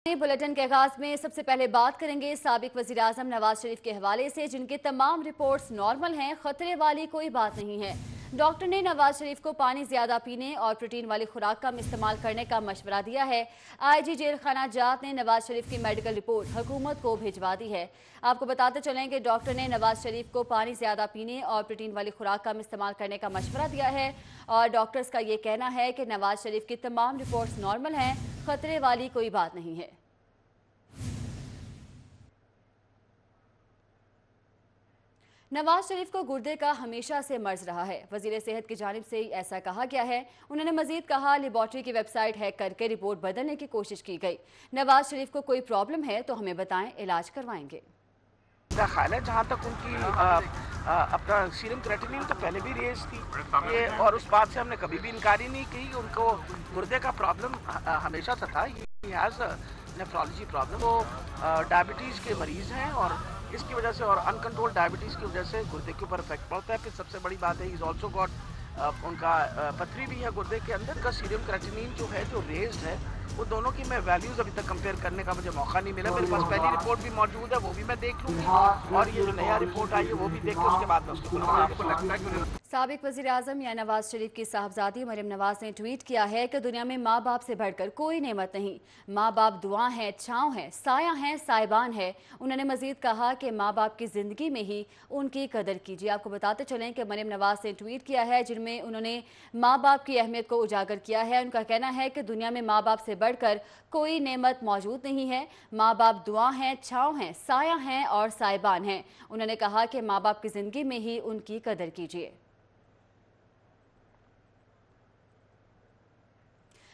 Bulletin के आगाज में सबसे पहले बात करेंगे साबिक वज़ीर-ए-आज़म नवाज शरीफ के हवाले से, जिनके तमाम रिपोर्ट्स नॉर्मल हैं, खतरे वाली कोई बात नहीं है। डॉक्टर ने नवाज शरीफ को पानी ज्यादा पीने और प्रोटीन वाली खुराक कम इस्तेमाल करने का मशवरा दिया है। आईजी जेल खाना जात ने नवाज शरीफ की मेडिकल रिपोर्ट हुकूमत को भिजवा दी है। आपको बताते चलें कि डॉक्टर ने नवाज शरीफ को पानी ज्यादा पीने और प्रोटीन वाली खुराक कम इस्तेमाल करने का मशवरा दिया है और डॉक्टर्स का ये कहना है कि नवाज शरीफ की तमाम रिपोर्ट्स नॉर्मल हैं, खतरे वाली कोई बात नहीं है। नवाज शरीफ को गुर्दे का हमेशा से मर्ज रहा है। वजीर सेहत की जानिब से ऐसा कहा गया है। उन्होंने मजीद कहा, लेबॉर्ट्री की वेबसाइट हैक करके रिपोर्ट बदलने की कोशिश की गई। नवाज शरीफ को कोई प्रॉब्लम है तो हमें बताएं, इलाज करवाएंगे। ख्याल है जहाँ तक उनकी अपना सीरम क्रेटिनिन तो पहले भी रेज थी ये, और उस बात से हमने कभी भी इनकारी नहीं की। उनको गुर्दे का प्रॉब्लम हमेशा से था। नेफ्रोलॉजी प्रॉब्लम, वो डायबिटीज़ के मरीज़ हैं और इसकी वजह से और अनकंट्रोल डायबिटीज़ की वजह से गुर्दे के ऊपर इफेक्ट पड़ता है। फिर सबसे बड़ी बात है, इज ऑल्सो गॉट उनका पथरी भी है गुर्दे के अंदर का। सीरम क्रेटिनिन जो है, जो रेज्ड है, वो दोनों की मैं वैल्यूज़ अभी तक कंपेयर करने का मुझे मौका नहीं मिला। मेरे पास पहली रिपोर्ट भी मौजूद है, वो भी मैं देख लूँगी और ये जो नया रिपोर्ट आई है वो भी देख के उसके बाद मैं उसको आपको लगता है कि साबिक वज़ीर-ए-आज़म या नवाज शरीफ की साहबजादी मरियम नवाज ने ट्वीट किया है कि दुनिया में माँ बाप से बढ़कर कोई नेमत नहीं। माँ बाप दुआ हैं, छाँव हैं, साया हैं, साहिबान है। उन्होंने मजीद कहा कि माँ बाप की ज़िंदगी में ही उनकी कदर कीजिए। आपको बताते चलें कि मरियम नवाज ने ट्वीट किया है जिनमें उन्होंने माँ बाप की अहमियत को उजागर किया है। उनका कहना है कि दुनिया में माँ बाप से बढ़कर कोई नेमत मौजूद नहीं है। माँ बाप दुआ हैं, छाँव हैं, साया हैं और साहिबान हैं। उन्होंने कहा कि माँ बाप की ज़िंदगी में ही उनकी कदर कीजिए।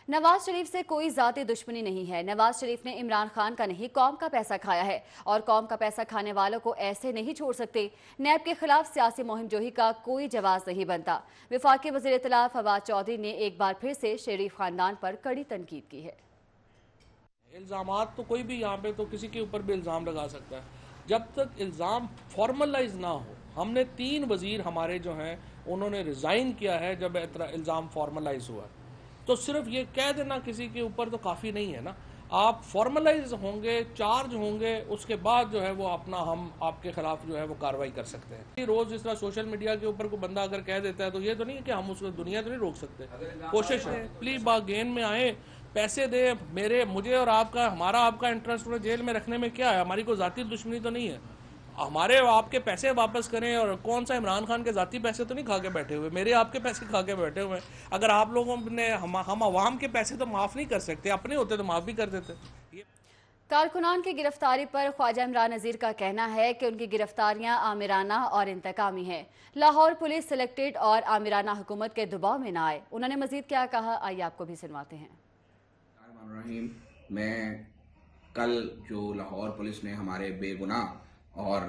नवाज शरीफ से कोई ज़ाती दुश्मनी नहीं है। नवाज शरीफ ने इमरान खान का नहीं, कौम का पैसा खाया है और कौम का पैसा खाने वालों को ऐसे नहीं छोड़ सकते। नैब के खिलाफ सियासी मुहिम जोही का कोई जवाब नहीं बनता। वफाकी वज़ीर इत्तलाफ फवाद चौधरी ने एक बार फिर से शरीफ खानदान पर कड़ी तनकीद की है। इल्ज़ामात तो कोई भी यहाँ पे तो किसी के ऊपर भी इल्ज़ाम लगा सकता है, जब तक इल्ज़ाम फॉर्मलाइज ना हो। हमने 3 वज़ीर हमारे जो हैं उन्होंने रिज़ाइन किया है जब इल्ज़ाम फॉर्मलाइज हुआ। तो सिर्फ ये कह देना किसी के ऊपर तो काफ़ी नहीं है ना। आप फॉर्मलाइज होंगे, चार्ज होंगे, उसके बाद जो है वो अपना हम आपके खिलाफ जो है वो कार्रवाई कर सकते हैं। रोज़ जिस तरह सोशल मीडिया के ऊपर कोई बंदा अगर कह देता है तो ये तो नहीं है कि हम उसको दुनिया तो नहीं रोक सकते। कोशिश है, प्ली बागेन में आए, पैसे दे। मुझे और आपका, हमारा आपका इंटरेस्ट उन्हें जेल में रखने में क्या है? हमारी कोई ज़ाती दुश्मनी तो नहीं है। हमारे आपके पैसे वापस करें, और कौन सा इमरान खान के ज़ाती पैसे तो नहीं खा के बैठे हुए, मेरे आपके पैसे खा के बैठे हुए। अगर आप लोगों ने हम अवाम के पैसे तो माफ़ नहीं कर सकते, अपने होते तो माफ़ भी कर देते। कारकुनान की गिरफ्तारी पर ख्वाजा इमरान नज़ीर का कहना है कि उनकी गिरफ्तारियां आमिराना और इंतकामी हैं। लाहौर पुलिस सिलेक्टेड और आमिराना हुकूमत के दबाव में ना आए। उन्होंने मजीद क्या कहा, आइए आपको भी सुनवाते हैं। मैं कल जो लाहौर पुलिस ने हमारे बेगुनाह और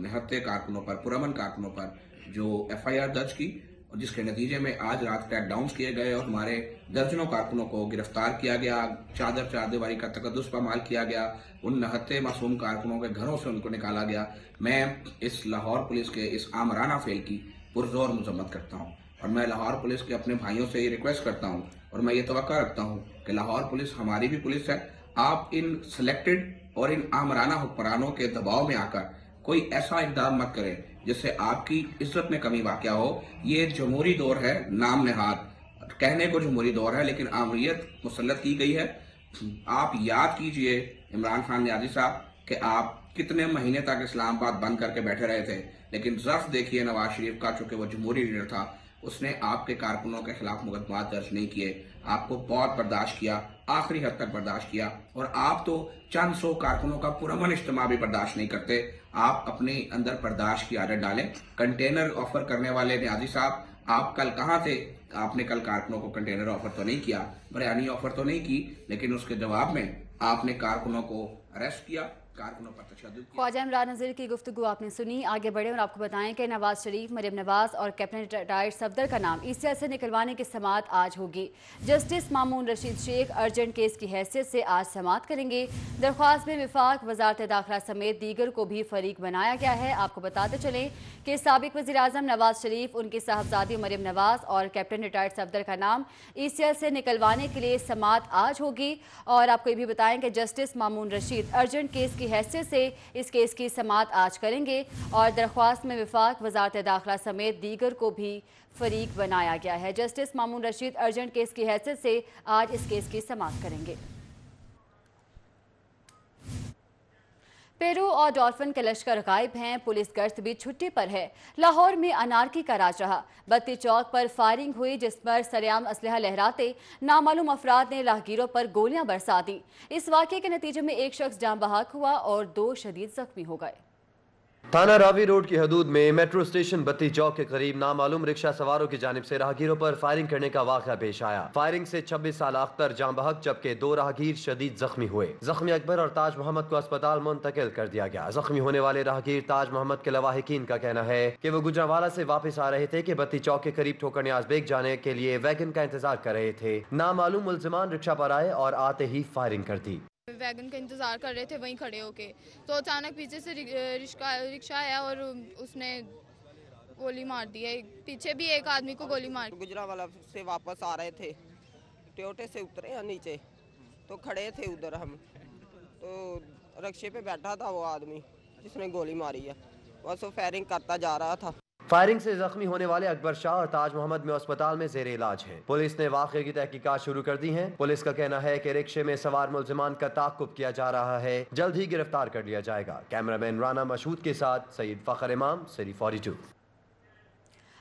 निहत्ते कारकुनों पर, पुरअमन कारकुनों पर जो FIR दर्ज की, और जिसके नतीजे में आज रात क्रैकडाउन्स किए गए और हमारे दर्जनों कारकुनों को गिरफ्तार किया गया, चारदीवारी का तकद्दुस पामाल किया गया, उन निहत्ते मासूम कारकुनों के घरों से उनको निकाला गया। मैं इस लाहौर पुलिस के इस आमराना फेल की पुरजोर मजम्मत करता हूँ और मैं लाहौर पुलिस के अपने भाइयों से ये रिक्वेस्ट करता हूँ और मैं ये तवक्का रखता हूँ कि लाहौर पुलिस हमारी भी पुलिस है। आप इन सिलेक्टेड और इन आमराना हुक्मरानों के दबाव में आकर कोई ऐसा इक़दाम मत करें जिससे आपकी इज्जत में कमी वाक़या हो। ये जमहूरी दौर है, नाम नहाद कहने को जमहूरी दौर है, लेकिन आमरीत मुसल्लत की गई है। आप याद कीजिए इमरान खान नियाज़ी साहब कि आप कितने महीने तक इस्लामाबाद बंद करके बैठे रहे थे, लेकिन ज़र्फ देखिए नवाज शरीफ का, चूंकि वो जमहूरी लीडर था, उसने आपके कारकुनों के खिलाफ मुकदमा दर्ज नहीं किए। आपको बहुत बर्दाश्त किया, आखिरी हद तक बर्दाश्त किया, और आप तो चंद 100 कारकुनों का पुरअमन इज्तिमा भी बर्दाश्त नहीं करते। आप अपने अंदर बर्दाश्त की आदत डालें। कंटेनर ऑफर करने वाले नियाज़ी साहब, आप कल कहाँ थे? आपने कल कारकुनों को कंटेनर ऑफर तो नहीं किया, बिरयानी ऑफर तो नहीं की, लेकिन उसके जवाब में आपने कारकुनों को अरेस्ट किया, कारकुनों पर तशद्दुद किया। ख्वाजा इमरान नज़ीर की गुफ्तगू आपने सुनी। आगे बढ़े और आपको बताएं कि नवाज शरीफ, मरियम नवाज और कैप्टन रिटायर्ड सफदर का नाम ECL से निकलवाने की समाअत आज होगी। Justice Mamoon Rashid Sheikh urgent case की हैसियत से आज समाअत करेंगे। दरख्वास्त में विफाक, वजारत दाखिला समेत दीगर को भी फरीक बनाया गया है। आपको बताते चलें कि साबिक वज़ीर आज़म नवाज शरीफ, उनकी साहबजादी मरियम नवाज और कैप्टन रिटायर्ड सफदर का नाम ECL से निकलवाने के लिए समाअत आज होगी। और आपको ये भी बताएं कि justice Mamoon Rashid urgent case की हैसियत से इस केस की समाअत आज करेंगे और दरख्वास्त में विफाक, वजारत दाखिला समेत दीगर को भी फरीक बनाया गया है। Justice Mamoon Rashid urgent case की हैसियत से आज इस केस की समाअत करेंगे। पेरू और डॉल्फिन के लश्कर गायब हैं, पुलिस गश्त भी छुट्टी पर है। लाहौर में अनारकी का राज रहा। बत्ती चौक पर फायरिंग हुई, जिस पर सरेआम असलहा लहराते नामालूम अफराद ने राहगीरों पर गोलियां बरसा दी। इस वाक़े के नतीजे में एक शख्स जान बहक हुआ और 2 शदीद जख्मी हो गए। थाना रावी रोड की हदूद में मेट्रो स्टेशन बत्ती चौक के करीब नामालूम रिक्शा सवारों की जानिब से राहगीरों पर फायरिंग करने का वाक़या पेश आया। फायरिंग से 26 साल अख्तर जान बहक जबकि 2 राहगीर शदीद जख्मी हुए। जख्मी अकबर और ताज मोहम्मद को अस्पताल मुंतकिल कर दिया गया। जख्मी होने वाले राहगीर ताज मोहम्मद के लवाहिकीन का कहना है कि वो गुजरांवाला से वापस आ रहे थे कि बत्ती चौक के करीब ठोकर न्याज बेग जाने के लिए वैगन का इंतजार कर रहे थे। नामालूम मुल्जिमान रिक्शा पर आए और आते ही फायरिंग कर दी। वैगन का इंतज़ार कर रहे थे वहीं खड़े होके, तो अचानक पीछे से रिक्शा आया और उसने गोली मार दी है। पीछे भी एक आदमी को गोली मार। गुजरांवाला से वापस आ रहे थे, टोयोटे से उतरे हैं नीचे, तो खड़े थे उधर हम, तो रिक्शे पे बैठा था वो आदमी जिसने गोली मारी है, बस वो फायरिंग करता जा रहा था। फायरिंग से जख्मी होने वाले अकबर शाह और ताज मोहम्मद में अस्पताल में जेर इलाज हैं। पुलिस ने वाक़े की तहकीकात शुरू कर दी हैं। पुलिस का कहना है कि रिक्शे में सवार मुल्जिमान का ताक़ुब किया जा रहा है, जल्द ही गिरफ्तार कर लिया जाएगा। कैमरामैन राना मशहूद के साथ सईद फ़खर इमाम, सिटी 42।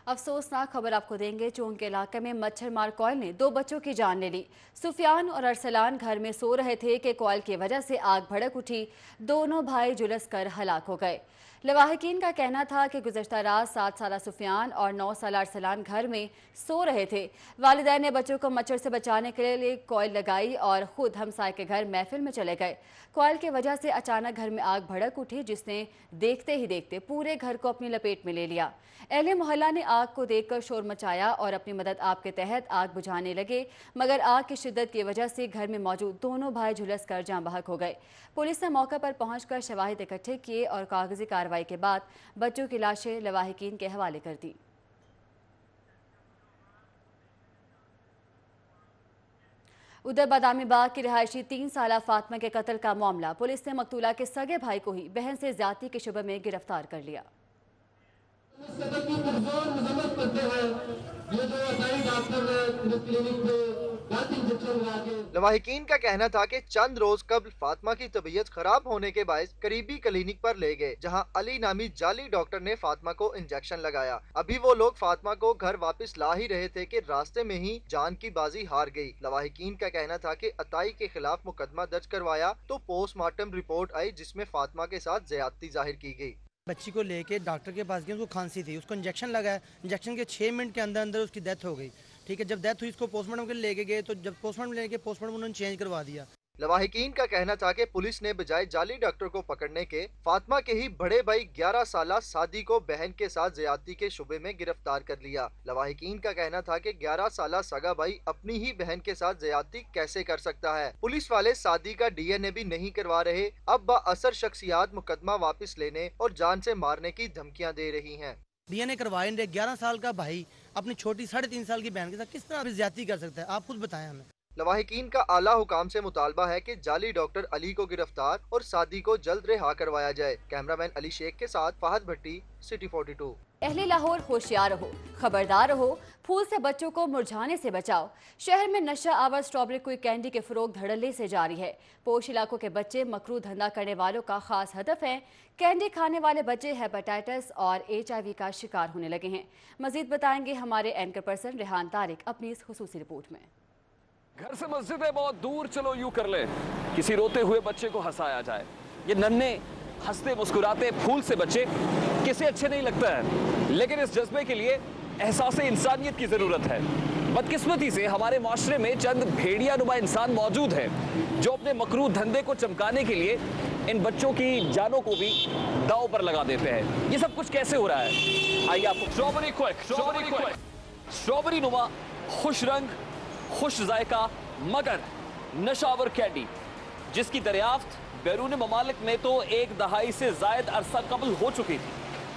अफसोसनाक खबर आपको देंगे। चोंग के इलाके में मच्छर मार कॉयल ने 2 बच्चों की जान ले ली। सुफियान और अरसलान घर में सो रहे थे कि कॉयल की वजह से आग भड़क उठी। दोनों भाई झुलस कर हलाक हो गए। लवाहिकीन का कहना था कि गुज़श्ता रात 7 साला सुफियान और 9 साला अरसलान घर में सो रहे थे। वालिदैन ने बच्चों को मच्छर से बचाने के लिए कॉयल लगाई और ख़ुद हमसाय के घर महफिल में चले गए। कॉयल की वजह से अचानक घर में आग भड़क उठी, जिसने देखते ही देखते पूरे घर को अपनी लपेट में ले लिया। अहले मोहल्ला ने आग को देखकर शोर मचाया और अपनी मदद आप के तहत आग बुझाने लगे, मगर आग की शिद्दत की वजह से घर में मौजूद दोनों भाई झुलस कर जाँ बहक हो गए। पुलिस ने मौके पर पहुंचकर शवाहिद इकट्ठे किए और कागजी कार्रवाई के बाद बच्चों की लाशें लवाहिकीन के हवाले कर दी। उधर बादामी बाग की रिहायशी 3 साला फातिमा के कत्ल का मामला, पुलिस ने मकतूला के सगे भाई को ही बहन से ज्यादती के शुबे में गिरफ्तार कर लिया। लवाहिकीन का कहना था कि चंद रोज कबल फातिमा की तबीयत खराब होने के बायस करीबी क्लिनिक पर ले गए, जहां अली नामी जाली डॉक्टर ने फातिमा को इंजेक्शन लगाया। अभी वो लोग फातिमा को घर वापस ला ही रहे थे कि रास्ते में ही जान की बाजी हार गई। लवाहिकीन का कहना था कि अताई के खिलाफ मुकदमा दर्ज करवाया तो पोस्टमार्टम रिपोर्ट आई, जिसमें फातिमा के साथ ज्यादती जाहिर की गई। बच्ची को लेके डॉक्टर के पास गए, उसको खांसी थी, उसको इंजेक्शन लगाया, इंजेक्शन के 6 मिनट के अंदर अंदर उसकी डेथ हो गई। ठीक है, जब डेथ हुई इसको पोस्टमार्टम के लिए लेके गए, तो जब पोस्टमार्टम लेके पोस्टमार्टम उन्होंने चेंज करवा दिया। लवाहिकीन का कहना था कि पुलिस ने बजाय जाली डॉक्टर को पकड़ने के फातिमा के ही बड़े भाई 11 साला सादी को बहन के साथ ज्यादती के शुबे में गिरफ्तार कर लिया। लवाहिकीन का कहना था कि 11 साला सगा भाई अपनी ही बहन के साथ ज्यादती कैसे कर सकता है। पुलिस वाले सादी का DNA भी नहीं करवा रहे। अब बाअसर शख्सियात मुकदमा वापस लेने और जान से मारने की धमकियां दे रही हैं। DNA करवाए 11 साल का भाई अपनी छोटी 3.5 साल की बहन के साथ किस तरह ज्यादती कर सकता है, आप खुद बताएं हमें। लवाहिकीन का आला हुकाम से मुतालबा है कि जाली डॉक्टर अली को गिरफ्तार और सादी को जल्द रिहा करवाया जाए। कैमरामैन अली शेख के साथ फहद भट्टी, सिटी 42। अहले लाहौर होशियार रहो, खबरदार रहो, फूल से बच्चों को मुरझाने से बचाओ। शहर में नशा आवर स्ट्रॉबेरी क्विक कैंडी के फरोग धड़ल्ले से जारी है। पोश इलाकों के बच्चे मकरू धंधा करने वालों का खास हदफ है। कैंडी खाने वाले बच्चे हेपेटाइटिस और HIV का शिकार होने लगे हैं। मजीद बताएंगे हमारे एंकर पर्सन रेहान तारिक अपनी इस खुसूसी रिपोर्ट में। घर से मस्जिद है बहुत दूर, चलो यूं कर ले, किसी रोते हुए बच्चे को हंसाया जाए। ये नन्हे हंसते मुस्कुराते फूल से बच्चे किसे अच्छे नहीं लगता है, लेकिन इस जज्बे के लिए एहसास इंसानियत की जरूरत है। बदकिस्मती से हमारे माशरे में चंद भेड़िया नुमा इंसान मौजूद हैं जो अपने मकरू धंधे को चमकाने के लिए इन बच्चों की जानों को भी दांव पर लगा देते हैं। ये सब कुछ कैसे हो रहा है, आइए आपको स्ट्रॉबेरी नुमा, खुश रंग, खुश जायका मगर नशावर कैंडी, जिसकी दरियाफ्त बैरून ममालिक में तो 1 दहाई से जायद अरसा कबल हो चुकी थी,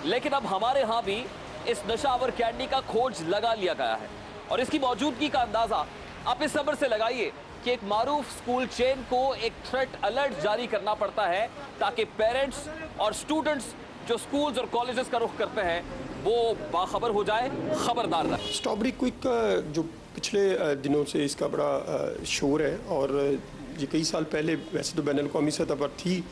लेकिन अब हमारे यहाँ भी इस नशावर कैंडी का खोज लगा लिया गया है। और इसकी मौजूदगी का अंदाजा आप इस खबर से लगाइए कि एक मारूफ स्कूल चेन को एक थ्रेट अलर्ट जारी करना पड़ता है ताकि पेरेंट्स और स्टूडेंट्स जो स्कूल्स और कॉलेजेस का रुख करते हैं वो बाखबर हो जाए, खबरदार रहे। स्ट्रॉबेरी क्विक जो पिछले दिनों से इसका बड़ा शोर है और ये कई साल पहले वैसे तो बैनुल-अक़वामी सतह पर थी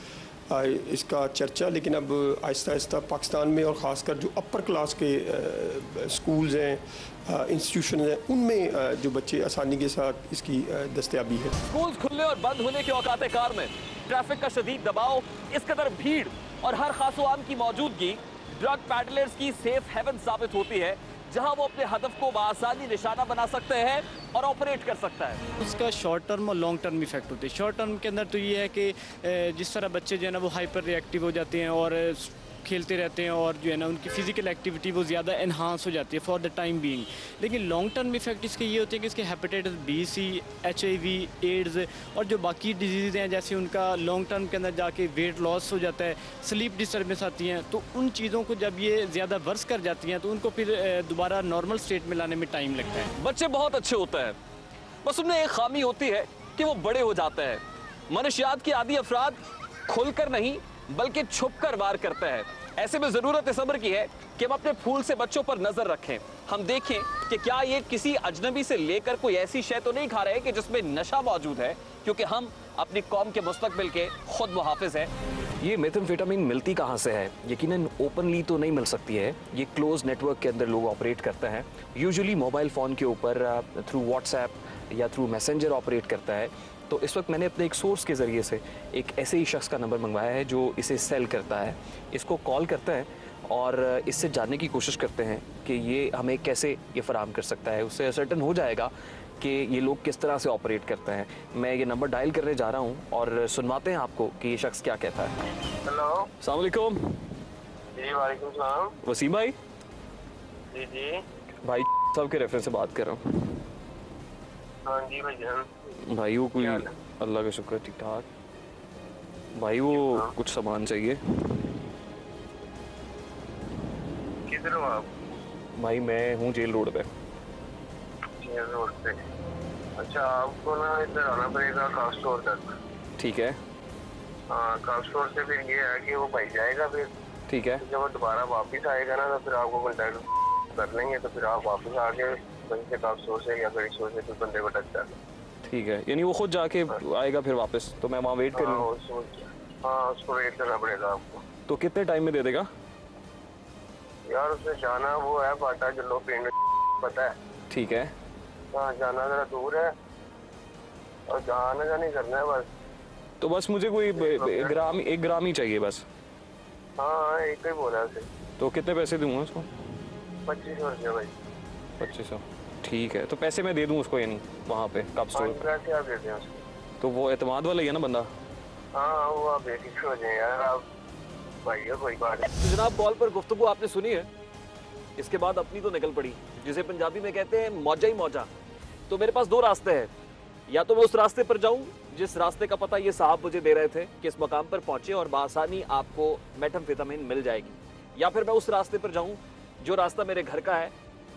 इसका चर्चा, लेकिन अब आहिस्ता आहिस्ता पाकिस्तान में और ख़ासकर जो अपर क्लास के स्कूल्स हैं, इंस्टीट्यूशन हैं, उनमें जो बच्चे आसानी के साथ इसकी दस्तयाबी है। स्कूल्स खुलने और बंद होने के औकात कार में ट्रैफिक का शदीद दबाव, इस कदर भीड़ और हर खासो आम की मौजूदगी ड्रग पैडलर्स की सेफ हेवन साबित होती है, जहां वो अपने हदफ को बआसानी निशाना बना सकते हैं और ऑपरेट कर सकता है। उसका शॉर्ट टर्म और लॉन्ग टर्म इफेक्ट होते हैं। शॉर्ट टर्म के अंदर तो ये है कि जिस तरह बच्चे जो है ना वो हाइपर रिएक्टिव हो जाते हैं और खेलते रहते हैं और जो है ना उनकी फिजिकल एक्टिविटी वो ज़्यादा एनहांस हो जाती है फॉर द टाइम बीइंग। लेकिन लॉन्ग टर्म इफेक्ट इसके ये होते हैं कि इसके हेपेटाइटिस बी, सी, HIV, एड्स और जो बाकी डिजीज़ हैं जैसे उनका लॉन्ग टर्म के अंदर जाके वेट लॉस हो जाता है, स्लीप डिस्टर्बेंस आती हैं, तो उन चीज़ों को जब ये ज़्यादा वर्स कर जाती हैं तो उनको फिर दोबारा नॉर्मल स्टेट में लाने में टाइम लगता है। बच्चे बहुत अच्छे होते हैं, बस उनमें एक खामी होती है कि वो बड़े हो जाते हैं। मनशियात के आदी अफराद खुलकर नहीं बल्कि छुप कर वार करते हैं। ऐसे में जरूरत इस अमर की है कि हम अपने फूल से बच्चों पर नजर रखें, हम देखें कि क्या ये किसी अजनबी से लेकर कोई ऐसी शय तो नहीं खा रहे कि जिसमें नशा मौजूद है, क्योंकि हम अपनी कौम के मुस्तकबिल के खुद मुहाफिज हैं। ये मेथाम्फेटामिन मिलती कहाँ से है? यकीनन ओपनली तो नहीं मिल सकती है, ये क्लोज नेटवर्क के अंदर लोग ऑपरेट करते हैं, यूजुअली मोबाइल फ़ोन के ऊपर थ्रू व्हाट्सएप या थ्रू मैसेंजर ऑपरेट करता है। तो इस वक्त मैंने अपने एक सोर्स के ज़रिए से एक ऐसे ही शख्स का नंबर मंगवाया है जो इसे सेल करता है। इसको कॉल करते हैं और इससे जानने की कोशिश करते हैं कि ये हमें कैसे ये फराहम कर सकता है। उससे सर्टन हो जाएगा कि ये लोग किस तरह से ऑपरेट करते हैं। मैं ये नंबर डायल करने जा रहा हूँ और सुनवाते हैं आपको कि ये शख्स क्या कहता है। हेलो, अस्सलाम वालेकुम। जी वालेकुम सलाम। वसीम भाई? जी जी भाई साहब के रेफरेंस से बात कर रहा हूँ। हाँ जी भाई जान। भाई वो कोई, अल्लाह का शुक्र ठीक ठाक भाई, वो कुछ सामान चाहिए। किधर हो आप? भाई मैं हूँ जेल रोड पे। जेल रोड पे? अच्छा, आपको ना इधर आना पड़ेगा कार स्टोर तक। ठीक है। हाँ, कार स्टोर से फिर ये है कि वो भाई जाएगा, फिर ठीक है, जब वो दोबारा वापस आएगा ना तो फिर आपको कॉन्टैक्ट कर लेंगे, तो फिर आप वापस आके वहीं से कार स्टोर से या फिर स्टोर से फिर बंदे को टच कर लें। ठीक है, यानी वो खुद जाके आएगा फिर वापस, तो मैं वहाँ वेट करूँ? हाँ, उसको वेट करना पड़ेगा आपको। तो कितने टाइम में दे देगा? यार उसमें जाना वो है बाटा जल्लो पिंड, पता है? ठीक है। हाँ, जाना जरा दूर है और जाना जानी करना है बस। तो बस मुझे कोई एक ग्राम ही चाहिए बस। हाँ, एक ही बोला उसे। तो कितने पैसे दूंगा उसको? 2500 रुपया भाई। 2500, ठीक है। तो पैसे मैं दे दूँ उसको, यानी वहाँ पे कप स्टोर पे? पैसे आप देते हैं उसको। तो वो एतमाद वाला ही है ना बंदा? हाँ, वो आप बेफिक्र हो जाए यार, आप भाई कोई बात नहीं। तो जनाब कॉल पर गुफ्तगू आपने सुनी है, इसके बाद अपनी तो निकल पड़ी, जिसे पंजाबी में कहते हैं मौजा ही मौजा। तो मेरे पास दो रास्ते हैं, या तो मैं उस रास्ते पर जाऊं जिस रास्ते का पता ये साहब मुझे दे रहे थे कि इस मकाम पर पहुंचे और बआसानी आपको मेथाम्फेटामिन मिल जाएगी, या फिर मैं उस रास्ते पर जाऊं जो रास्ता मेरे घर का है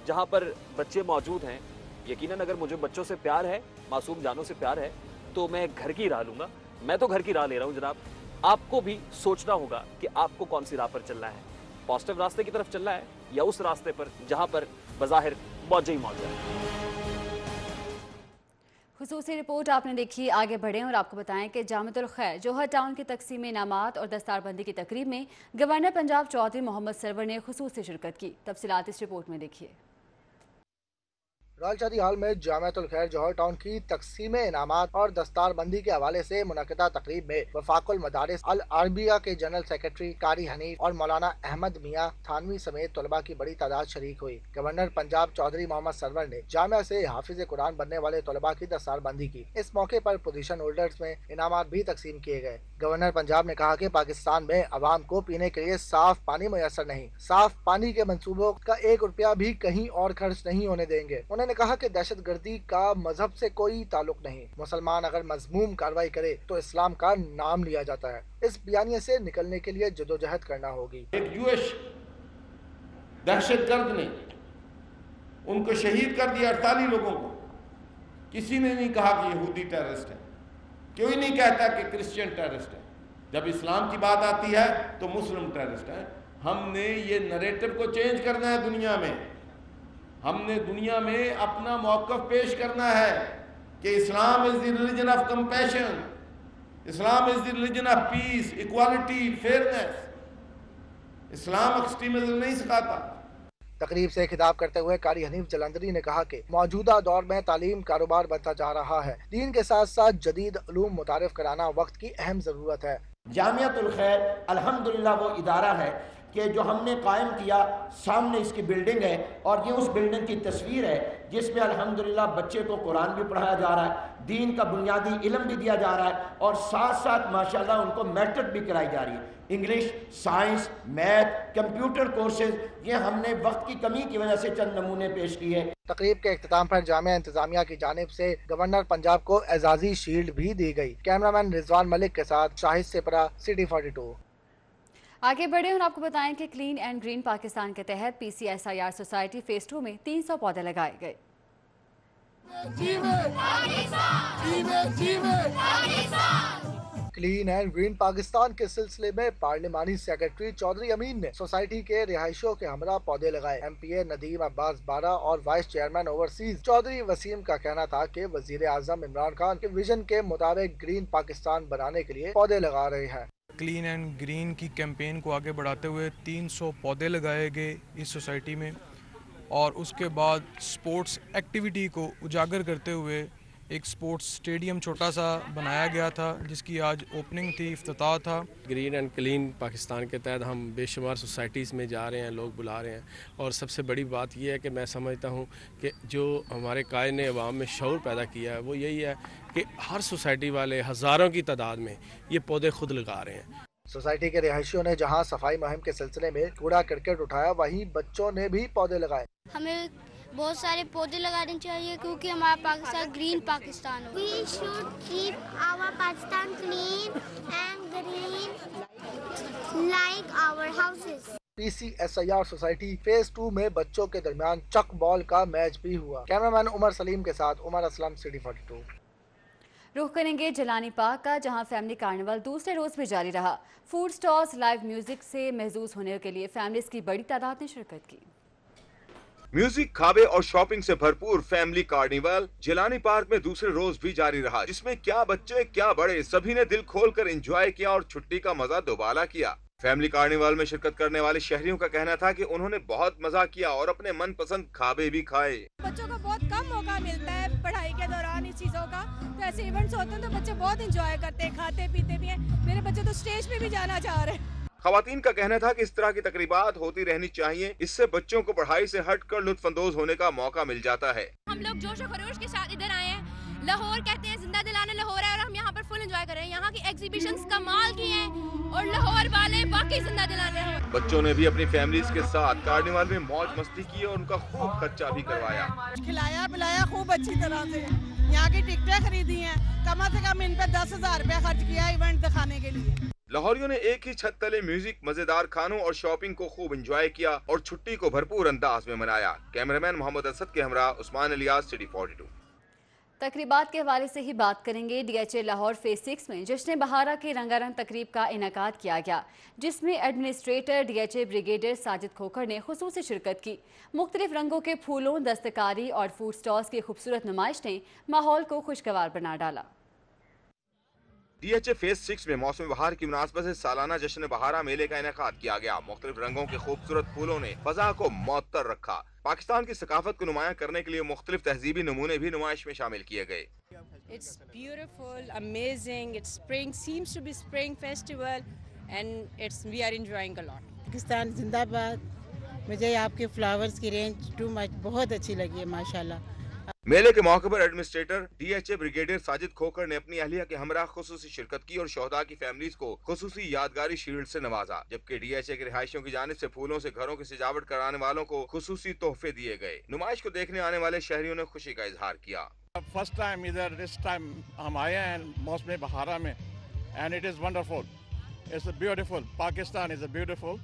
जहां पर बच्चे मौजूद हैं। यकीनन अगर मुझे बच्चों से प्यार है, मासूम जानों से प्यार है, तो मैं घर की राह लूंगा। मैं तो घर की राह ले रहा हूं जनाब, आपको भी सोचना होगा कि आपको कौन सी राह पर चलना है, पॉजिटिव रास्ते की तरफ चलना है या उस रास्ते पर जहां पर बज़ाहिर मौज ही मौज है। खुसूसी रिपोर्ट आपने देखी। आगे बढ़ें और आपको बताएं कि जामिअतुल खैर जोहर टाउन की तकसीम इनामात और दस्तारबंदी की तकरीब में गवर्नर पंजाब चौधरी मोहम्मद सरवर ने खुसूसी शिरकत की। तफसीलात इस रिपोर्ट में देखिए। रालचारी हाल में जामियातुल खैर जौहर टाउन की तकसीम इनामात और दस्तार बंदी के हवाले से मुनक़िदा तकरीब में वफाकुल मदारिस अल अरबिया के जनरल सेक्रेटरी कारी हनीफ और मौलाना अहमद मियाँ थानवी समेत तलबा की बड़ी तादाद शरीक हुई। गवर्नर पंजाब चौधरी मोहम्मद सरवर ने जामिया से हाफिज कुरान बनने वाले तलबा की दस्तार बंदी की। इस मौके पर पोजीशन होल्डर्स में इनामात भी तकसीम किए गए। गवर्नर पंजाब ने कहा कि पाकिस्तान में अवाम को पीने के लिए साफ पानी मुयसर नहीं, साफ पानी के मंसूबों का 1 रुपया भी कहीं और खर्च नहीं होने देंगे। उन्होंने कहा कि दहशत गर्दी का मजहब से कोई ताल्लुक नहीं, मुसलमान अगर मजमूम कार्रवाई करे तो इस्लाम का नाम लिया जाता है। इस बयानिए से निकलने के लिए जदोजहद करना होगी। एक यूएस दहशत गर्द ने उनको शहीद कर दिया 48 लोगों को। किसी ने नहीं कहा कि यहूदी टेररिस्ट है, कोई नहीं कहता कि क्रिश्चियन टेररिस्ट है। जब इस्लाम की बात आती है तो मुस्लिम टेररिस्ट है। हमने ये नरेटिव को चेंज करना है दुनिया में। हमने दुनिया में अपना मौक़िफ़ पेश करना है कि Islam is the religion of compassion, Islam is the religion of peace, equality, fairness. Islam extremism नहीं सिखाता। तकरीब से खिताब करते हुए कारी हनीफ जलंधरी ने कहा कि मौजूदा दौर में तालीम कारोबार बनता जा रहा है। दीन के साथ साथ जदीद उलूम मुतारिफ कराना वक्त की अहम ज़रूरत है। जामियातुल खैर अल्हम्दुलिल्लाह वो इदारा है कि जो हमने कायम किया, सामने इसकी बिल्डिंग है और ये उस बिल्डिंग की तस्वीर है जिसमें अल्हम्दुलिल्लाह बच्चे को कुरान भी पढ़ाया जा रहा है, दीन का बुनियादी इल्म भी दिया जा रहा है और साथ साथ माशाल्लाह उनको मैट्रिक भी कराई जा रही है। English, science, math, computer courses, ये हमने वक्त की कमी की वजह से चंद नमूने पेश किए। तकरीब के इख्तिताम पर जामिया इंतजामिया की जानिब से गवर्नर पंजाब को एजाजी शील्ड भी दी गई। कैमरामैन रिजवान मलिक के साथ शाहिद सिपरा, सिटी 42। आगे बढ़े और आपको बताएं कि क्लीन एंड ग्रीन पाकिस्तान के तहत PCSIR सोसाइटी फेज 2 में 300 पौधे लगाए गए। क्लीन एंड ग्रीन पाकिस्तान के सिलसिले में पार्लिमानी सेक्रेटरी चौधरी अमीन ने सोसाइटी के रिहायशियों के हमरा पौधे लगाए। MPA नदीम अब्बास बारा और vice chairman overseas Chaudhry Waseem का कहना था कि वजीर आजम इमरान खान के विजन के मुताबिक ग्रीन पाकिस्तान बनाने के लिए पौधे लगा रहे हैं। क्लीन एंड ग्रीन की कैंपेन को आगे बढ़ाते हुए 300 पौधे लगाए गए इस सोसाइटी में और उसके बाद स्पोर्ट्स एक्टिविटी को उजागर करते हुए एक स्पोर्ट्स स्टेडियम छोटा सा बनाया गया था जिसकी आज ओपनिंग थी, इफ्तिताह था। ग्रीन एंड क्लीन पाकिस्तान के तहत हम बेशुमार सोसाइटीज़ में जा रहे हैं, लोग बुला रहे हैं और सबसे बड़ी बात यह है कि मैं समझता हूँ कि जो हमारे कायद ने अवाम में शऊर पैदा किया है वो यही है कि हर सोसाइटी वाले हज़ारों की तादाद में ये पौधे खुद लगा रहे हैं। सोसाइटी के रिहायशियों ने जहाँ सफाई मुहिम के सिलसिले में कूड़ा करकट उठाया, वहीं बच्चों ने भी पौधे लगाए। हमें बहुत सारे पौधे लगाने चाहिए क्योंकि हमारा पाकिस्तान ग्रीन पाकिस्तान हो। We should keep our Pakistan clean and green like our houses. PCSIR society phase 2 में बच्चों के दरमियान चक बॉल का मैच भी हुआ। कैमरामैन उमर सलीम के साथ उमर असलम, सिटी 42। रुख करेंगे जलानी पार्क का, जहां फैमिली कार्निवल दूसरे रोज भी जारी रहा। फूड स्टॉल्स, लाइव म्यूजिक से महजूज होने के लिए फैमिलीज की बड़ी तादाद ने शिरकत की। म्यूजिक, खाबे और शॉपिंग से भरपूर फैमिली कार्निवल जिलानी पार्क में दूसरे रोज भी जारी रहा, जिसमें क्या बच्चे क्या बड़े सभी ने दिल खोलकर एंजॉय किया और छुट्टी का मजा दोबारा किया। फैमिली कार्निवल में शिरकत करने वाले शहरियों का कहना था कि उन्होंने बहुत मजा किया और अपने मनपसंद खाबे भी खाए। बच्चों को बहुत कम मौका मिलता है पढ़ाई के दौरान इस चीजों का, तो ऐसे इवेंट्स होते हैं तो बच्चे बहुत एंजॉय करते हैं, खाते पीते भी हैं। मेरे बच्चे तो स्टेज पे भी जाना चाह रहे हैं। खवातीन का कहना था कि इस तरह की तकरीबात होती रहनी चाहिए, इससे बच्चों को पढ़ाई से हटकर लुत्फअंदोज होने का मौका मिल जाता है। हम लोग जोश और खरोश के साथ इधर आए हैं। लाहौर कहते हैं जिंदा दिलाना लाहौर है और हम यहाँ पर फुल एंजॉय कर रहे हैं। यहाँ की एग्जीबिशंस कमाल की हैं और लाहौर वाले बाकी जिंदा दिलाने हैं। बच्चों ने भी अपनी फैमिलीज के साथ कार्निवल में मौज मस्ती की और उनका खूब खर्चा भी करवाया। खिलाया पिलाया खूब अच्छी तरह से, यहाँ की टिकटें खरीदी हैं, कम से कम इन पे 10,000 रुपया खर्च किया इवेंट दिखाने के लिए। लाहौरियों ने एक ही छत तले म्यूजिक, मजेदार खानों और शॉपिंग को खूब एंजॉय किया और छुट्टी को भरपूर अंदाज में मनाया। कैमरामैन मोहम्मद असद के हमरा उस्मान इलियास, सिटी 42। तकरीबात के हवाले से ही बात करेंगे। DHA लाहौर फेज 6 में जश्न बहारा की रंगारंग तकरीब का इनेकाद किया गया, जिसमें administrator DHA brigadier Sajid Khokhar ने खुसूसी शिरकत की। मुख्तलिफ रंगों के फूलों, दस्तकारी और फूड स्टॉल्स की खूबसूरत नुमाइश ने माहौल को खुशगवार बना डाला। DHA फेज 6 में मौसम बहार की मुनासबत से सालाना जश्न बहारा मेले का इनेकाद किया गया। मुख्तलिफ रंगों के खूबसूरत फूलों ने फजा को मुअत्तर रखा। पाकिस्तान की सकाफत को नुमायां करने के लिए मुख्तलिफ तहजीबी नमूने भी नुमाइश में शामिल किए गए। It's beautiful, amazing. It's spring, seems to be spring festival, and we are enjoying a lot. Pakistan जिंदाबाद। मुझे आपके फ्लावर्स की रेंज टू मच बहुत अच्छी लगी है माशाल्लाह। मेले के मौके पर एडमिनिस्ट्रेटर DHA ब्रिगेडियर साजिद खोकर ने अपनी अहलिया के हमरा खुसूसी शिरकत की और शोहदा की फैमिलीज को खुसूसी यादगारी शील्ड से नवाजा, जबकि DHA के रिहायशियों की जानिब से फूलों से घरों की सजावट कराने वालों को खुसूसी तोहफे दिए गए। नुमाइश को देखने आने वाले शहरियों ने खुशी का इजहार किया। फर्स्ट टाइम इधर दिस टाइम हम आए हैं मौसम बहारा में, and it is wonderful, it's beautiful, Pakistan is beautiful.